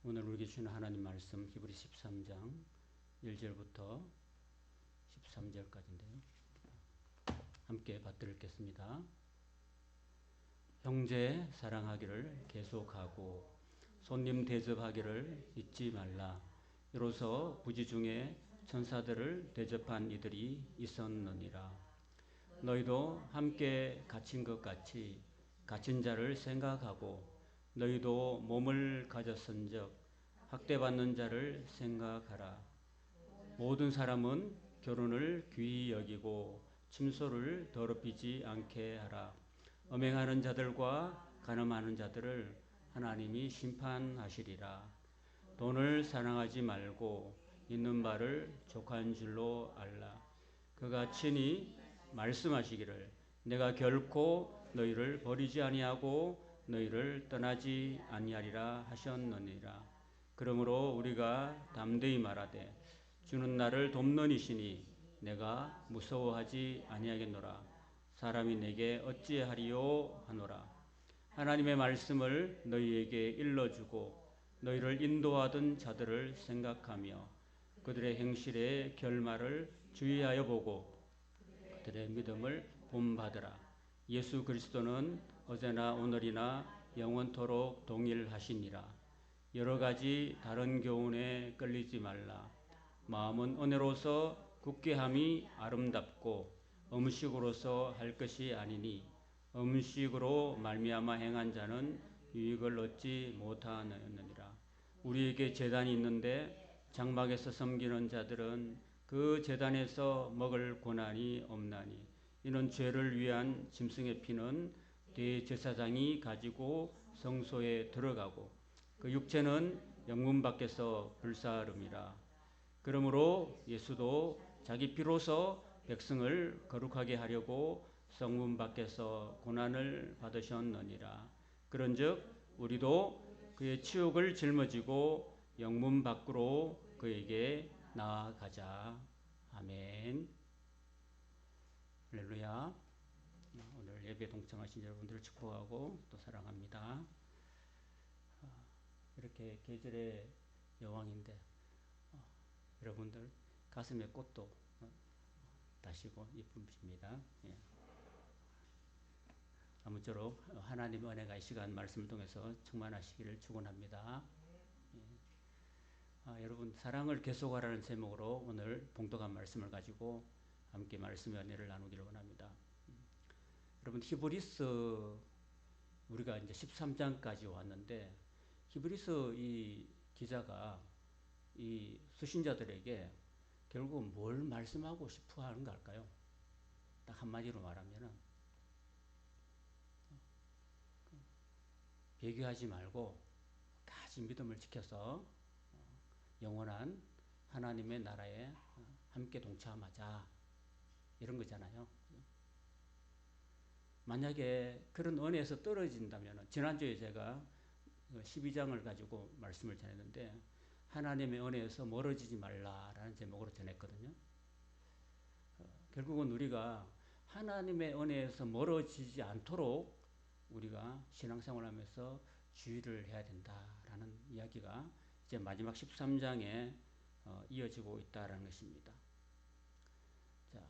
오늘 우리에게 주시는 하나님 말씀 히브리 13장 1절부터 13절까지인데요. 함께 받들겠습니다. 형제 사랑하기를 계속하고 손님 대접하기를 잊지 말라. 이로써 부지 중에 천사들을 대접한 이들이 있었느니라. 너희도 함께 갇힌 것 같이 갇힌 자를 생각하고 너희도 몸을 가졌은즉 학대받는 자를 생각하라. 모든 사람은 결혼을 귀히 여기고 침소를 더럽히지 않게 하라. 음행하는 자들과 간음하는 자들을 하나님이 심판하시리라. 돈을 사랑하지 말고 있는 바를 족한 줄로 알라. 그가 친히 말씀하시기를 내가 결코 너희를 버리지 아니하고 너희를 떠나지 아니하리라 하셨느니라. 그러므로 우리가 담대히 말하되 주는 나를 돕는 이시니 내가 무서워하지 아니하겠노라. 사람이 내게 어찌하리요 하노라. 하나님의 말씀을 너희에게 일러주고 너희를 인도하던 자들을 생각하며 그들의 행실의 결말을 주의하여 보고 그들의 믿음을 본받으라. 예수 그리스도는 어제나 오늘이나 영원토록 동일하시니라. 여러 가지 다른 교훈에 끌리지 말라. 마음은 은혜로서 굳게 함이 아름답고 음식으로서 할 것이 아니니 음식으로 말미암아 행한 자는 유익을 얻지 못하느니라. 우리에게 제단이 있는데 장막에서 섬기는 자들은 그 제단에서 먹을 고난이 없나니 이는 죄를 위한 짐승의 피는 대제사장이 가지고 성소에 들어가고 그 육체는 영문 밖에서 불사름이라. 그러므로 예수도 자기 피로서 백성을 거룩하게 하려고 성문 밖에서 고난을 받으셨느니라. 그런즉 우리도 그의 치욕을 짊어지고 영문 밖으로 그에게 나아가자. 아멘. 할렐루야. 오늘 예배 동참하신 여러분들을 축복하고 또 사랑합니다. 이렇게 계절의 여왕인데 여러분들 가슴에 꽃도 다시고 이쁘십니다. 예. 아무쪼록 하나님의 은혜가 이 시간 말씀을 통해서 충만하시기를 축원합니다. 예. 여러분 사랑을 계속하라는 제목으로 오늘 봉독한 말씀을 가지고 함께 말씀의 은혜를 나누기를 원합니다. 여러분 히브리서 우리가 이제 13장까지 왔는데 히브리서 이 기자가 이 수신자들에게 결국 뭘 말씀하고 싶어 하는 걸까요? 딱 한마디로 말하면은 배교하지 말고 가진 믿음을 지켜서 영원한 하나님의 나라에 함께 동참하자 이런 거잖아요. 만약에 그런 은혜에서 떨어진다면 지난주에 제가 12장을 가지고 말씀을 전했는데 하나님의 은혜에서 멀어지지 말라라는 제목으로 전했거든요. 결국은 우리가 하나님의 은혜에서 멀어지지 않도록 우리가 신앙생활을 하면서 주의를 해야 된다라는 이야기가 이제 마지막 13장에 이어지고 있다라는 것입니다. 자,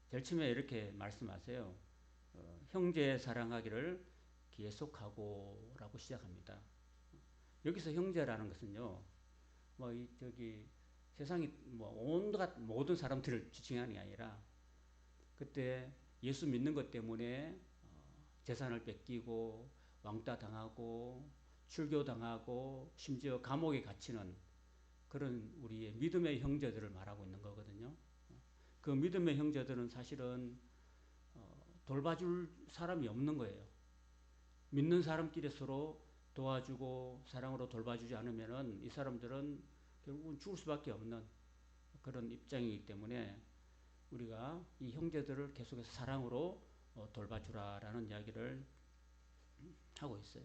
제일 처음에 이렇게 말씀하세요. 형제 사랑하기를 계속하고 라고 시작합니다. 여기서 형제라는 것은요, 세상이 온갖 모든 사람들을 지칭하는 게 아니라 그때 예수 믿는 것 때문에 재산을 뺏기고 왕따 당하고 출교 당하고 심지어 감옥에 갇히는 그런 우리의 믿음의 형제들을 말하고 있는 거거든요. 그 믿음의 형제들은 사실은 돌봐줄 사람이 없는 거예요. 믿는 사람끼리 서로 도와주고 사랑으로 돌봐주지 않으면은 이 사람들은 결국은 죽을 수밖에 없는 그런 입장이기 때문에 우리가 이 형제들을 계속해서 사랑으로 돌봐주라라는 이야기를 하고 있어요.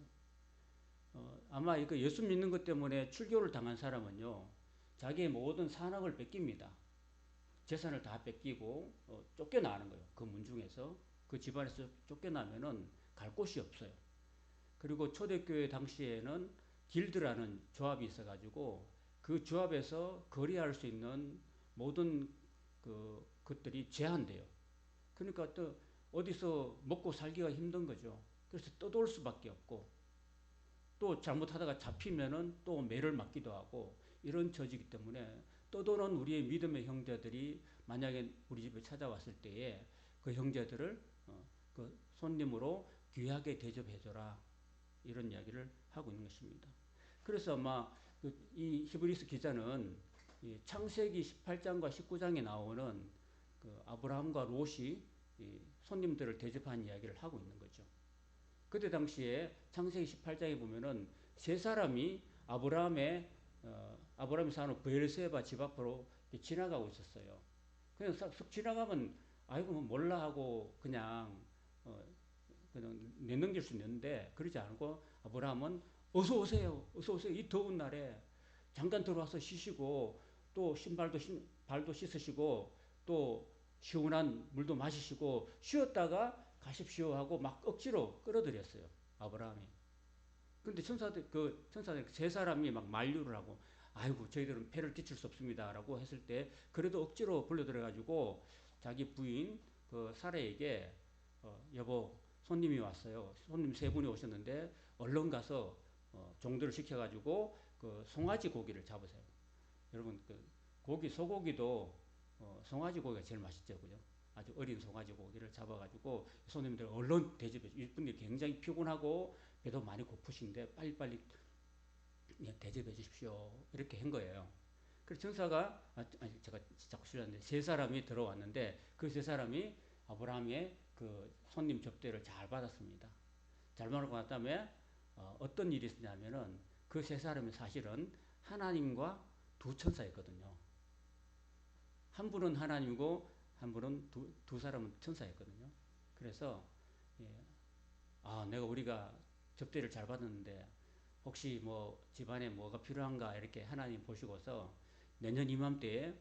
아마 이거 예수 믿는 것 때문에 출교를 당한 사람은요, 자기의 모든 산업을 뺏깁니다. 재산을 다 뺏기고 쫓겨나는 거예요. 그 문중에서 그 집안에서 쫓겨나면은 갈 곳이 없어요. 그리고 초대교회 당시에는 길드라는 조합이 있어가지고 그 조합에서 거래할 수 있는 모든 것들이 제한돼요. 그러니까 또 어디서 먹고 살기가 힘든 거죠. 그래서 떠돌 수밖에 없고 또 잘못하다가 잡히면은 또 매를 맞기도 하고 이런 처지이기 때문에 떠도는 우리의 믿음의 형제들이 만약에 우리 집에 찾아왔을 때에 그 형제들을 그 손님으로 귀하게 대접해줘라 이런 이야기를 하고 있는 것입니다. 그래서 아마 이 히브리서 기자는 이 창세기 18장과 19장에 나오는 그 아브라함과 롯이 손님들을 대접한 이야기를 하고 있는 거죠. 그때 당시에 창세기 18장에 보면은 세 사람이 아브라함이 사는 브엘세바 집 앞으로 지나가고 있었어요. 그냥 싹 지나가면 아이고 뭐 몰라 하고 그냥 내넘길 수 있는데 그러지 않고 아브라함은 어서 오세요, 어서 오세요. 이 더운 날에 잠깐 들어와서 쉬시고 또 발도 씻으시고 또 시원한 물도 마시시고 쉬었다가 가십시오 하고 막 억지로 끌어들였어요. 아브라함이. 근데 천사들 세 사람이 막 만류를 하고 아이고 저희들은 폐를 끼칠 수 없습니다라고 했을 때 그래도 억지로 불러들여가지고 자기 부인 그 사라에게 여보 손님이 왔어요. 손님 세 분이 오셨는데 얼른 가서 종들을 시켜가지고 그 송아지 고기를 잡으세요. 여러분 그 소고기도 송아지 고기가 제일 맛있죠, 그죠? 아주 어린 송아지 고기를 잡아가지고 손님들 얼른 대접해. 이분들이 굉장히 피곤하고 배도 많이 고프신데 빨리빨리 대접해 주십시오. 이렇게 한 거예요. 그래서 천사가 제가 자꾸 실례하는데 세 사람이 들어왔는데 그 세 사람이 아브라함의 그 손님 접대를 잘 받았습니다. 잘 받고 난 다음에 어떤 일이 있었냐면은 그 세 사람이 사실은 하나님과 두 천사였거든요. 한 분은 하나님이고 한 분은 두 사람은 천사였거든요. 그래서 내가 우리가 접대를 잘 받았는데 혹시 뭐 집안에 뭐가 필요한가 이렇게 하나님 보시고서 내년 이맘때에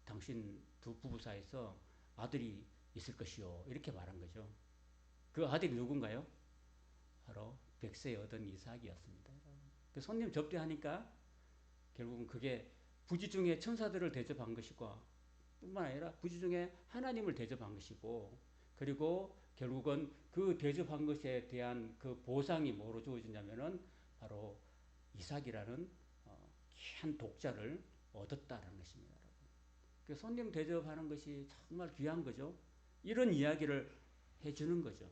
당신 두 부부 사이에서 아들이 있을 것이요 이렇게 말한 거죠. 그 아들이 누군가요? 바로 백세에 얻은 이삭이었습니다. 그 손님 접대하니까 결국은 그게 부지중에 천사들을 대접한 것이고 뿐만 아니라 부지중에 하나님을 대접한 것이고 그리고 결국은 그 대접한 것에 대한 그 보상이 뭐로 주어지냐면은 바로 이삭이라는 귀한 독자를 얻었다라는 것입니다. 그 손님 대접하는 것이 정말 귀한 거죠. 이런 이야기를 해주는 거죠.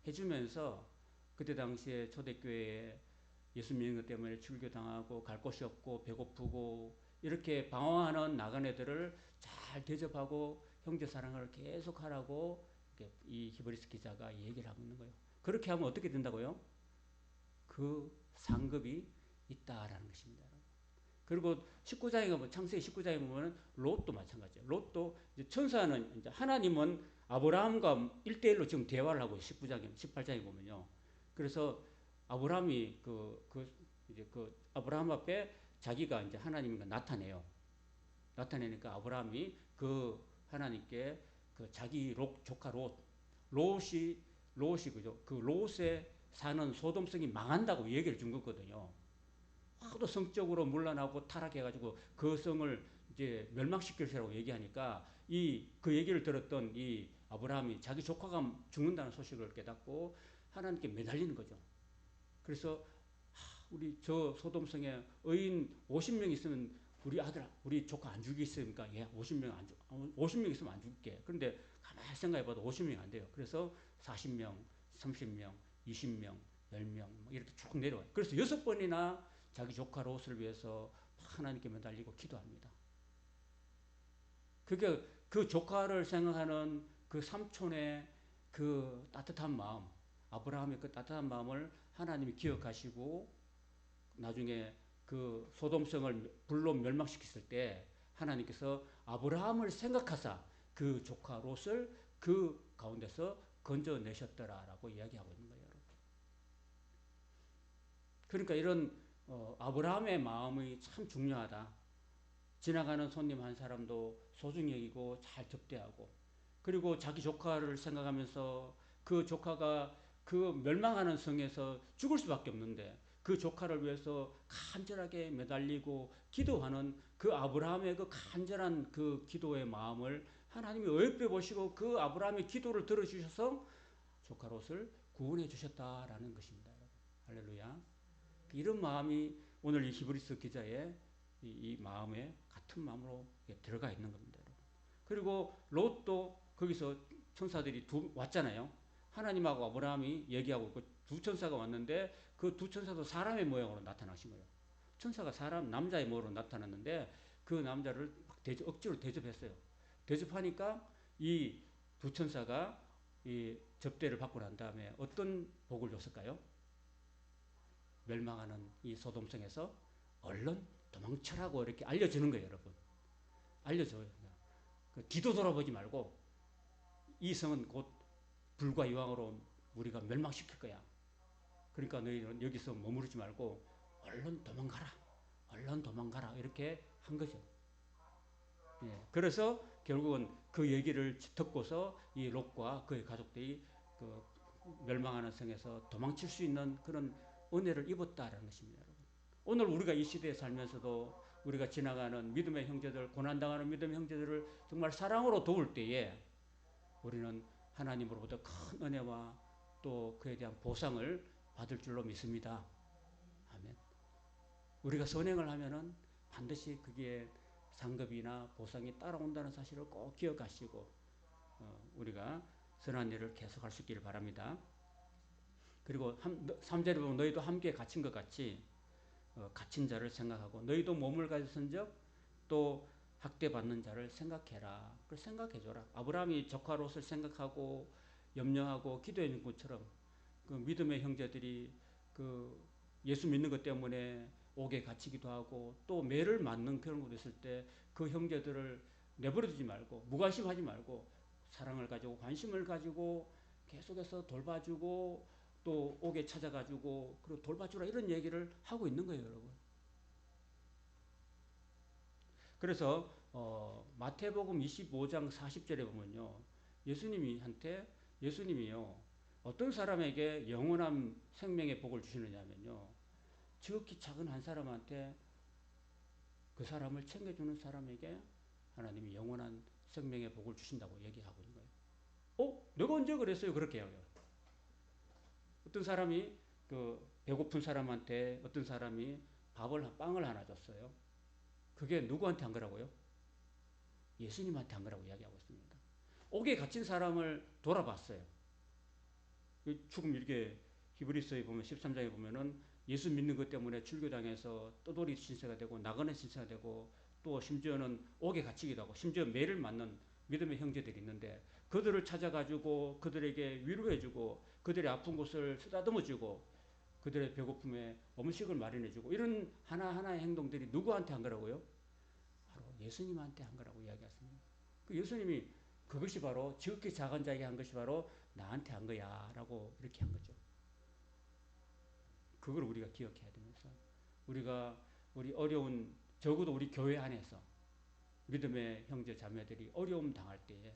해주면서 그때 당시에 초대교회에 예수 믿는 것 때문에 출교당하고 갈 곳이 없고 배고프고 이렇게 방황하는 나간 애들을 잘 대접하고 형제 사랑을 계속 하라고 이 히브리서 기자가 얘기를 하고 있는 거예요. 그렇게 하면 어떻게 된다고요? 그 상급이 있다라는 것입니다. 그리고 19장에 보면 창세기 19장에 보면 롯도 마찬가지예요. 롯도 이제 천사는 이제 하나님은 아브라함과 1대1로 지금 대화를 하고 19장에 18장에 보면요. 그래서 아브라함이 이제 아브라함 앞에 자기가 이제 하나님과 나타내요. 나타내니까 아브라함이 그 하나님께 그 자기 조카 롯이 그죠? 그 롯에 사는 소돔성이 망한다고 얘기를 준 거거든요. 하도 성적으로 문란하고 타락해가지고 그 성을 이제 멸망시키려고 얘기하니까 그 얘기를 들었던 이 아브라함이 자기 조카가 죽는다는 소식을 깨닫고 하나님께 매달리는 거죠. 그래서 우리 저 소돔성에 의인 50명 있으면 우리 조카 안 죽이겠습니까? 예, 50명 있으면 안 죽일게. 그런데 가만히 생각해봐도 50명이 안 돼요. 그래서 40명, 30명, 20명, 10명 이렇게 쭉 내려와요. 그래서 6번이나 자기 조카 롯을 위해서 하나님께 매달리고 기도합니다. 그게 그 조카를 생각하는 그 삼촌의 그 따뜻한 마음, 아브라함의 그 따뜻한 마음을 하나님이 기억하시고 나중에 그 소돔성을 불로 멸망시켰을 때 하나님께서 아브라함을 생각하사 그 조카 롯을 그 가운데서 건져내셨더라라고 이야기하고 있는 거예요. 그러니까 이런 아브라함의 마음이 참 중요하다. 지나가는 손님 한 사람도 소중히 여기고 잘 접대하고 그리고 자기 조카를 생각하면서 그 조카가 그 멸망하는 성에서 죽을 수밖에 없는데 그 조카를 위해서 간절하게 매달리고 기도하는 그 아브라함의 그 간절한 그 기도의 마음을 하나님이 어여삐 보시고 그 아브라함의 기도를 들어주셔서 조카 롯을 구원해 주셨다라는 것입니다. 할렐루야. 이런 마음이 오늘 이 히브리서 기자의 이 마음에 같은 마음으로 들어가 있는 겁니다. 그리고 롯도 거기서 천사들이 왔잖아요. 하나님하고 아브라함이 얘기하고 있고 두 천사가 왔는데 그 두 천사도 사람의 모양으로 나타나신 거예요. 천사가 사람 남자의 모양으로 나타났는데 그 남자를 억지로 대접했어요. 대접하니까 이 두 천사가 이 접대를 받고 난 다음에 어떤 복을 줬을까요? 멸망하는 이 소돔성에서 얼른 도망쳐라고 이렇게 알려주는 거예요, 여러분. 알려줘요. 뒤도 돌아보지 말고 이 성은 곧 불과 이왕으로 우리가 멸망시킬 거야. 그러니까 너희는 여기서 머무르지 말고 얼른 도망가라. 얼른 도망가라. 이렇게 한 거죠. 예, 그래서 결국은 그 얘기를 듣고서 이 롯과 그의 가족들이 그 멸망하는 성에서 도망칠 수 있는 그런 은혜를 입었다라는 것입니다. 여러분. 오늘 우리가 이 시대에 살면서도 우리가 지나가는 믿음의 형제들, 고난당하는 믿음의 형제들을 정말 사랑으로 도울 때에 우리는 하나님으로부터 큰 은혜와 또 그에 대한 보상을 받을 줄로 믿습니다. 아멘. 우리가 선행을 하면은 반드시 그게 상급이나 보상이 따라온다는 사실을 꼭 기억하시고 우리가 선한 일을 계속할 수 있기를 바랍니다. 그리고 3절에 보면 너희도 함께 갇힌 것 같이 갇힌 자를 생각하고 너희도 몸을 가졌은즉 또 학대받는 자를 생각해라. 그걸 생각해줘라. 아브라함이 조카 롯을 생각하고 염려하고 기도했는 것처럼 그 믿음의 형제들이 그 예수 믿는 것 때문에 옥에 갇히기도 하고 또 매를 맞는 그런 것도 있을 때 그 형제들을 내버려두지 말고 무관심하지 말고 사랑을 가지고 관심을 가지고 계속해서 돌봐주고 또 옥에 찾아가지고 그리고 돌봐주라 이런 얘기를 하고 있는 거예요, 여러분. 그래서 마태복음 25장 40절에 보면요. 예수님이요. 어떤 사람에게 영원한 생명의 복을 주시느냐면요. 지극히 작은 한 사람한테 그 사람을 챙겨주는 사람에게 하나님이 영원한 생명의 복을 주신다고 얘기하고 있는 거예요. 내가 언제 그랬어요? 그렇게 해요. 어떤 사람이 그 배고픈 사람한테 어떤 사람이 빵을 하나 줬어요. 그게 누구한테 한 거라고요? 예수님한테 한 거라고 이야기하고 있습니다. 옥에 갇힌 사람을 돌아봤어요. 죽음 이렇게 히브리서에 보면 13장에 보면은 예수 믿는 것 때문에 출교당해서 떠돌이 신세가 되고 나그네 신세가 되고 또 심지어는 옥에 갇히기도 하고 심지어 매를 맞는 믿음의 형제들이 있는데 그들을 찾아가지고 그들에게 위로해주고 그들의 아픈 곳을 쓰다듬어주고 그들의 배고픔에 음식을 마련해주고 이런 하나하나의 행동들이 누구한테 한 거라고요? 바로 예수님한테 한 거라고 이야기했습니다. 그 예수님이 그것이 바로 지극히 작은 자에게 한 것이 바로 나한테 한 거야 라고 이렇게 한 거죠. 그걸 우리가 기억해야 되면서 우리 어려운 적어도 우리 교회 안에서 믿음의 형제 자매들이 어려움 당할 때에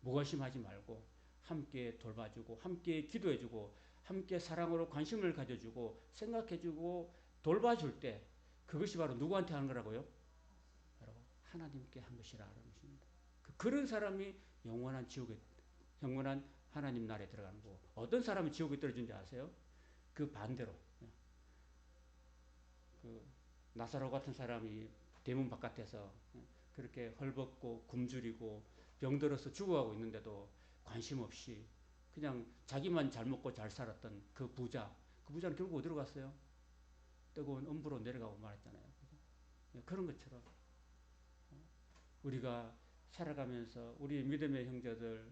무관심하지 말고 함께 돌봐주고 함께 기도해주고 함께 사랑으로 관심을 가져주고 생각해주고 돌봐줄 때 그것이 바로 누구한테 하는 거라고요? 바로 하나님께 한 것이라는 것입니다. 그런 사람이 영원한 하나님 나라에 들어가는 거고 어떤 사람이 지옥에 떨어진지 아세요? 그 반대로 그 나사로 같은 사람이 대문 바깥에서 그렇게 헐벗고 굶주리고 병들어서 죽어가고 있는데도 관심 없이 그냥 자기만 잘 먹고 잘 살았던 그 부자는 결국 어디로 갔어요? 뜨거운 음부로 내려가고 말았잖아요. 그런 것처럼 우리가 살아가면서 우리 믿음의 형제들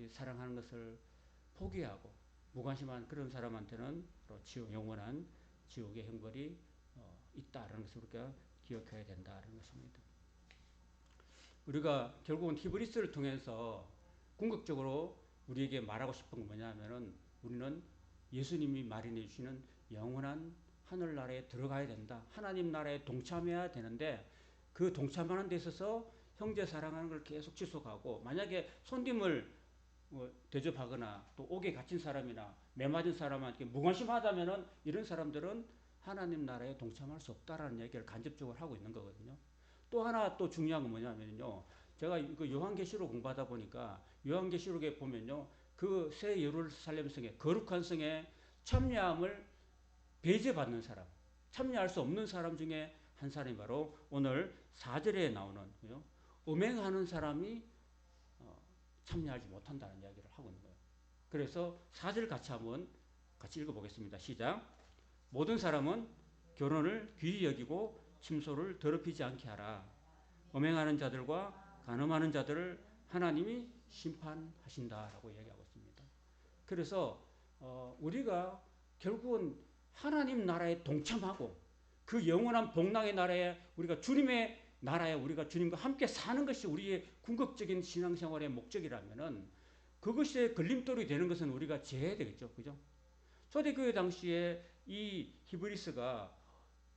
사랑하는 것을 포기하고 무관심한 그런 사람한테는 영원한 지옥의 형벌이 있다라는 것을 우리가 기억해야 된다는 것입니다. 우리가 결국은 히브리서를 통해서 궁극적으로 우리에게 말하고 싶은 건 뭐냐면은 우리는 예수님이 마련해 주시는 영원한 하늘나라에 들어가야 된다. 하나님 나라에 동참해야 되는데 그 동참하는 데 있어서 형제 사랑하는 걸 계속 지속하고 만약에 손님을 대접하거나 또 옥에 갇힌 사람이나 매 맞은 사람한테 무관심하다면은 이런 사람들은 하나님 나라에 동참할 수 없다라는 얘기를 간접적으로 하고 있는 거거든요. 또 하나 또 중요한 건 뭐냐면요. 제가 그 요한계시록 공부하다 보니까 요한계시록에 보면요. 그 새 예루살렘 성에 거룩한 성에 참여함을 배제받는 사람, 참여할 수 없는 사람 중에 한 사람이 바로 오늘 4절에 나오는 음행하는 사람이 참여하지 못한다는 이야기를 하고 있는 거예요. 그래서 4절 같이 읽어보겠습니다. 시작. 모든 사람은 결혼을 귀히 여기고 침소를 더럽히지 않게 하라. 음행하는 자들과 간음하는 자들을 하나님이 심판하신다라고 얘기하고 있습니다. 그래서 우리가 결국은 하나님 나라에 동참하고 그 영원한 복락의 나라에 우리가 주님의 나라에 우리가 주님과 함께 사는 것이 우리의 궁극적인 신앙생활의 목적이라면은 그것에 걸림돌이 되는 것은 우리가 제해야 되겠죠. 그죠? 초대교회 당시에 이 히브리스가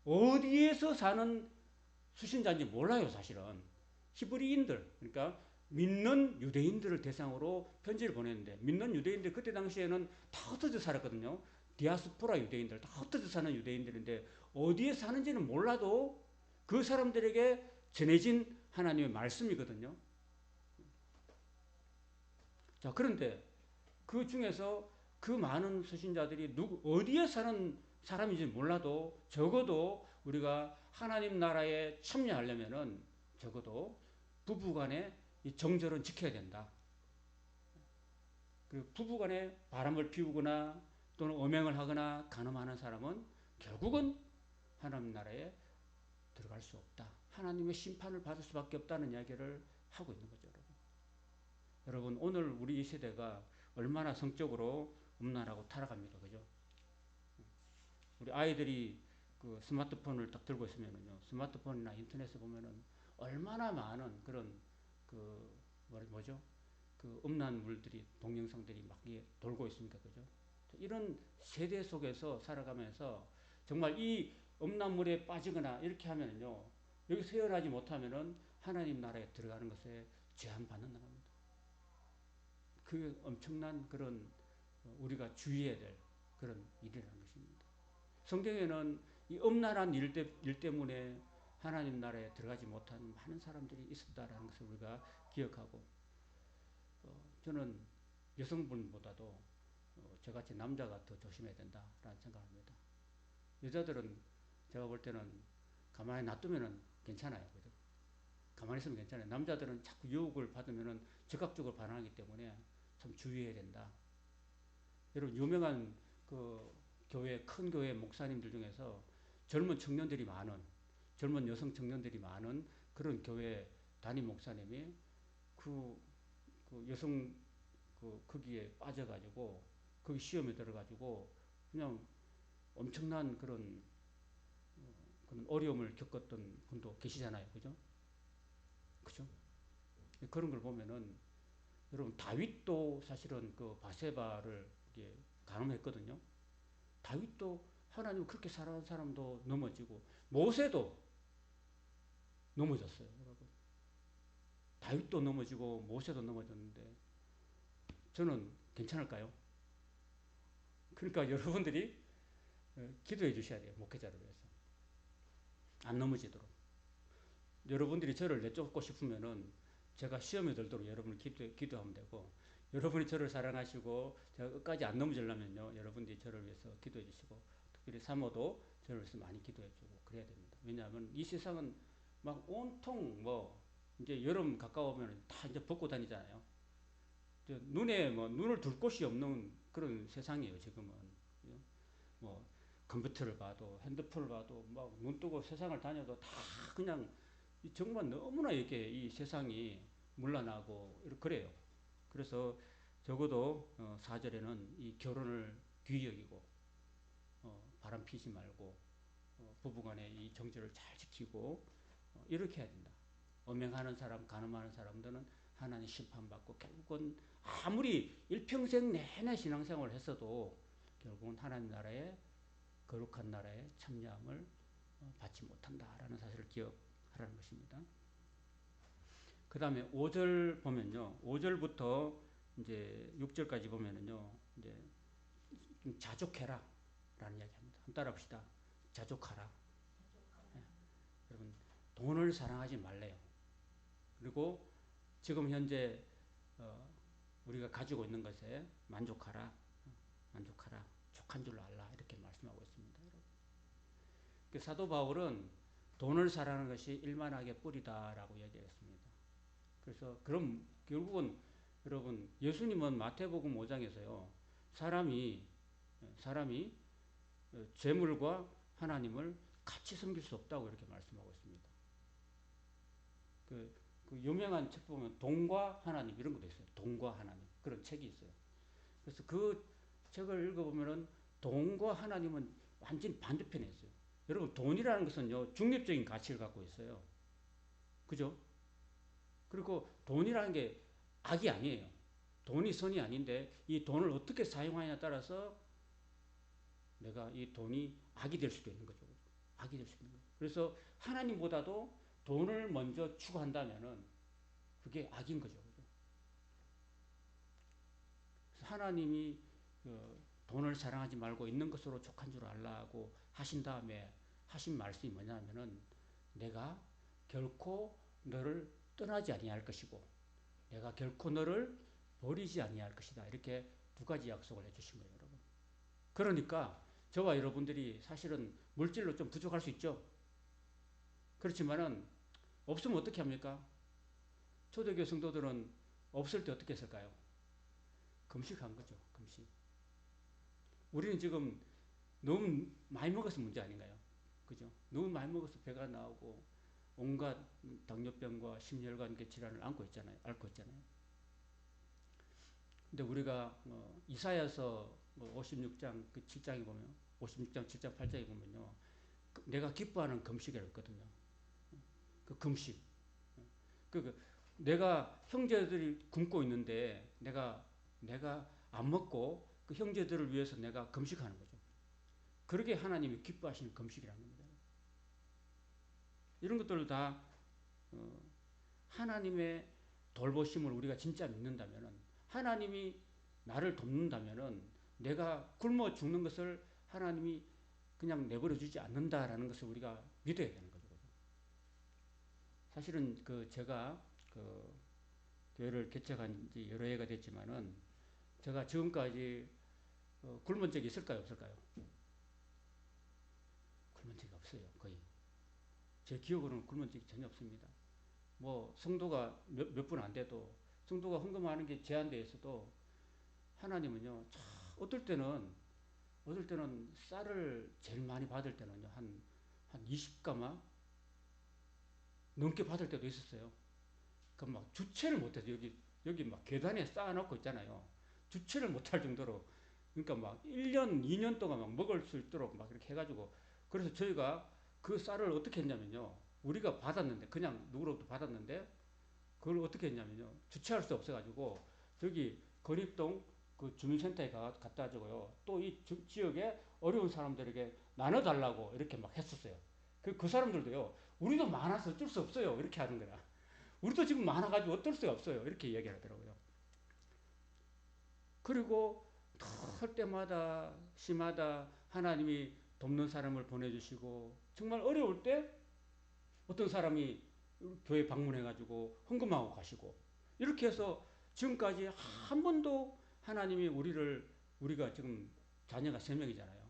어디에서 사는 수신자인지 몰라요, 사실은. 히브리인들, 그러니까 믿는 유대인들을 대상으로 편지를 보냈는데, 믿는 유대인들, 그때 당시에는 다 흩어져 살았거든요. 디아스포라 유대인들, 다 흩어져 사는 유대인들인데, 어디에 사는지는 몰라도 그 사람들에게 전해진 하나님의 말씀이거든요. 자, 그런데 그 중에서 그 많은 수신자들이 어디에 사는 사람인지 몰라도 적어도 우리가 하나님 나라에 참여하려면은 적어도 부부간의 이 정절은 지켜야 된다. 그리고 부부간에 바람을 피우거나 또는 음행을 하거나 간음하는 사람은 결국은 하나님 나라에 들어갈 수 없다. 하나님의 심판을 받을 수밖에 없다는 이야기를 하고 있는 거죠, 여러분. 여러분, 오늘 우리 이 세대가 얼마나 성적으로 음란하고 타락합니까, 그죠? 우리 아이들이 그 스마트폰을 딱 들고 있으면은요, 스마트폰이나 인터넷에 보면은 얼마나 많은 그런 그 뭐죠? 그 음란물들이 동영상들이 막 돌고 있습니까, 그죠? 이런 세대 속에서 살아가면서 정말 이 음란물에 빠지거나 이렇게 하면은요, 여기서 헤어나지 못하면은 하나님 나라에 들어가는 것에 제한받는다는 겁니다. 그 엄청난 그런 우리가 주의해야 될 그런 일이라는 것입니다. 성경에는 이 음란한 일 때문에 하나님 나라에 들어가지 못한 많은 사람들이 있었다라는 것을 우리가 기억하고 저는 여성분보다도 저같이 남자가 더 조심해야 된다라는 생각합니다. 여자들은 제가 볼 때는 가만히 놔두면은 괜찮아요. 그죠? 가만히 있으면 괜찮아요. 남자들은 자꾸 유혹을 받으면은 즉각적으로 반응하기 때문에 참 주의해야 된다. 여러분 유명한 그 큰 교회 목사님들 중에서 젊은 청년들이 많은 젊은 여성 청년들이 많은 그런 교회 담임 목사님이 그 여성 거기에 빠져가지고 거기 시험에 들어가지고 그냥 엄청난 그런 어려움을 겪었던 분도 계시잖아요, 그죠? 그죠? 그런 걸 보면은 여러분 다윗도 사실은 그 바세바를 간음했거든요. 다윗도 하나님 그렇게 사랑한 사람도 넘어지고 모세도 넘어졌어요, 여러분. 다윗도 넘어지고 모세도 넘어졌는데 저는 괜찮을까요? 그러니까 여러분들이 기도해 주셔야 돼요, 목회자를 위해서. 안 넘어지도록. 여러분들이 저를 내쫓고 싶으면은 제가 시험에 들도록 여러분을 기도하면 되고, 여러분이 저를 사랑하시고 제가 끝까지 안 넘어지려면요, 여러분들이 저를 위해서 기도해 주시고, 특별히 사모도 저를 위해서 많이 기도해 주고 그래야 됩니다. 왜냐하면 이 세상은 막 온통 이제 여름 가까우면 다 이제 벗고 다니잖아요. 눈에 눈을 둘 곳이 없는 그런 세상이에요, 지금은. 뭐 컴퓨터를 봐도 핸드폰을 봐도 막 눈 뜨고 세상을 다녀도 다 그냥 정말 너무나 이렇게 이 세상이 물러나고 그래요. 그래서 적어도 4절에는 이 결혼을 귀히 여기고 바람 피지 말고 부부간의 이 정절을 잘 지키고 이렇게 해야 된다. 음행하는 사람, 간음하는 사람들은 하나님 심판받고 결국은 아무리 일평생 내내 신앙생활을 했어도 결국은 하나님 나라에 거룩한 나라에 참여함을 받지 못한다라는 사실을 기억하라는 것입니다. 그 다음에 5절 보면요. 5절부터 이제 6절까지 보면은요, 이제 좀 자족해라 라는 이야기 합니다. 한번 따라 봅시다. 자족하라. 예. 여러분, 돈을 사랑하지 말래요. 그리고 지금 현재 우리가 가지고 있는 것에 만족하라. 만족하라. 족한 줄로 알라. 이렇게 말씀하고 있습니다. 여러분. 사도 바울은 돈을 사랑하는 것이 일만하게 뿌리다라고 얘기했습니다. 그래서 그럼 결국은 여러분, 예수님은 마태복음 5장에서요, 사람이 재물과 하나님을 같이 섬길 수 없다고 이렇게 말씀하고 있습니다. 그 유명한 책 보면 돈과 하나님 이런 것도 있어요. 돈과 하나님 그런 책이 있어요. 그래서 그 책을 읽어보면은 돈과 하나님은 완전 반대편에 있어요. 여러분, 돈이라는 것은요, 중립적인 가치를 갖고 있어요. 그죠? 그리고 돈이라는 게 악이 아니에요. 돈이 선이 아닌데 이 돈을 어떻게 사용하냐에 따라서 내가 이 돈이 악이 될 수도 있는 거죠. 악이 될 수 있는 거죠. 그래서 하나님보다도 돈을 먼저 추구한다면은 그게 악인 거죠. 하나님이 돈을 사랑하지 말고 있는 것으로 족한 줄 알라고 하신 다음에 하신 말씀이 뭐냐면은 내가 결코 너를 떠나지 아니할 것이고 내가 결코 너를 버리지 아니할 것이다. 이렇게 두 가지 약속을 해주신 거예요, 여러분. 그러니까 저와 여러분들이 사실은 물질로 좀 부족할 수 있죠. 그렇지만은 없으면 어떻게 합니까? 초대교회 성도들은 없을 때 어떻게 했을까요? 금식한 거죠. 금식. 우리는 지금 너무 많이 먹어서 문제 아닌가요? 그죠? 너무 많이 먹어서 배가 나오고 온갖 당뇨병과 심혈관계 질환을 앓고 있잖아요. 근데 우리가 이사야서 56장 그 7장에 보면 56장 7장 8장에 보면요. 내가 기뻐하는 금식이라고 있거든요. 그 금식. 내가 형제들이 굶고 있는데 내가 안 먹고 그 형제들을 위해서 내가 금식하는 거죠. 그렇게 하나님이 기뻐하시는 금식이라는 겁니다. 이런 것들을 다 하나님의 돌보심을 우리가 진짜 믿는다면은 하나님이 나를 돕는다면은 내가 굶어 죽는 것을 하나님이 그냥 내버려 주지 않는다라는 것을 우리가 믿어야 되는 거죠. 사실은 제가 교회를 개척한 지 여러 해가 됐지만은 제가 지금까지 굶은 적이 있을까요, 없을까요? 굶은 적이 없어요, 거의. 제 기억으로는 굶은 적이 전혀 없습니다. 뭐 성도가 몇 분 안 돼도 성도가 헌금하는 게 제한되어 있어도 하나님은요, 어떨 때는 쌀을 제일 많이 받을 때는요, 한 20가마 넘게 받을 때도 있었어요. 그럼 막 주체를 못해서 여기 막 계단에 쌓아놓고 있잖아요. 주체를 못할 정도로 그러니까 막 1년, 2년 동안 막 먹을 수 있도록 막 이렇게 해가지고 그래서 저희가 그 쌀을 어떻게 했냐면요. 우리가 받았는데 그냥 누구로부터 받았는데 그걸 어떻게 했냐면요. 주체할 수 없어가지고 저기 건입동 그 주민센터에 갖다 주고요. 또 이 지역에 어려운 사람들에게 나눠달라고 이렇게 막 했었어요. 그 사람들도요. 우리도 많아서 어쩔 수 없어요. 이렇게 하는 거야. 우리도 지금 많아가지고 어쩔 수가 없어요. 이렇게 얘기를 하더라고요. 그리고 할 때마다 시마다 하나님이 돕는 사람을 보내주시고 정말 어려울 때 어떤 사람이 교회 방문해가지고 헌금하고 가시고 이렇게 해서 지금까지 한 번도 하나님이 우리가 지금 자녀가 3명이잖아요.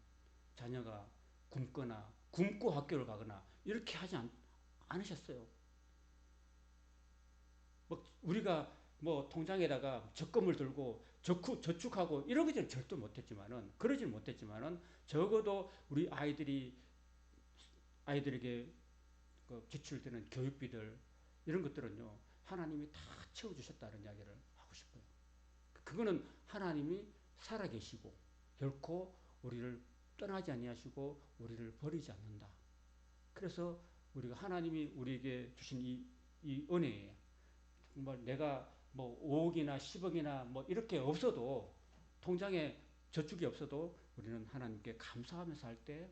자녀가 굶고 학교를 가거나 이렇게 하지 않으셨어요. 뭐 우리가 뭐 통장에다가 적금을 들고 저축하고 이러기는 절대 못했지만은 그러지는 못했지만은 적어도 우리 아이들에게 그 지출되는 교육비들 이런 것들은요 하나님이 다 채워주셨다는 이야기를 하고 싶어요. 그거는 하나님이 살아계시고 결코 우리를 떠나지 아니하시고 우리를 버리지 않는다. 그래서 우리가 하나님이 우리에게 주신 이 은혜에 정말 내가 뭐 5억이나 10억이나 뭐 이렇게 없어도 통장에 저축이 없어도 우리는 하나님께 감사하면서 할 때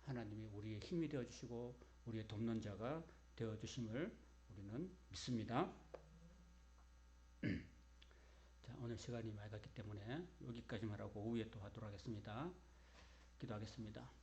하나님이 우리의 힘이 되어 주시고 우리의 돕는 자가 되어 주심을 우리는 믿습니다. 오늘 시간이 많이 갔기 때문에 여기까지만 하고 오후에 또 하도록 하겠습니다. 기도하겠습니다.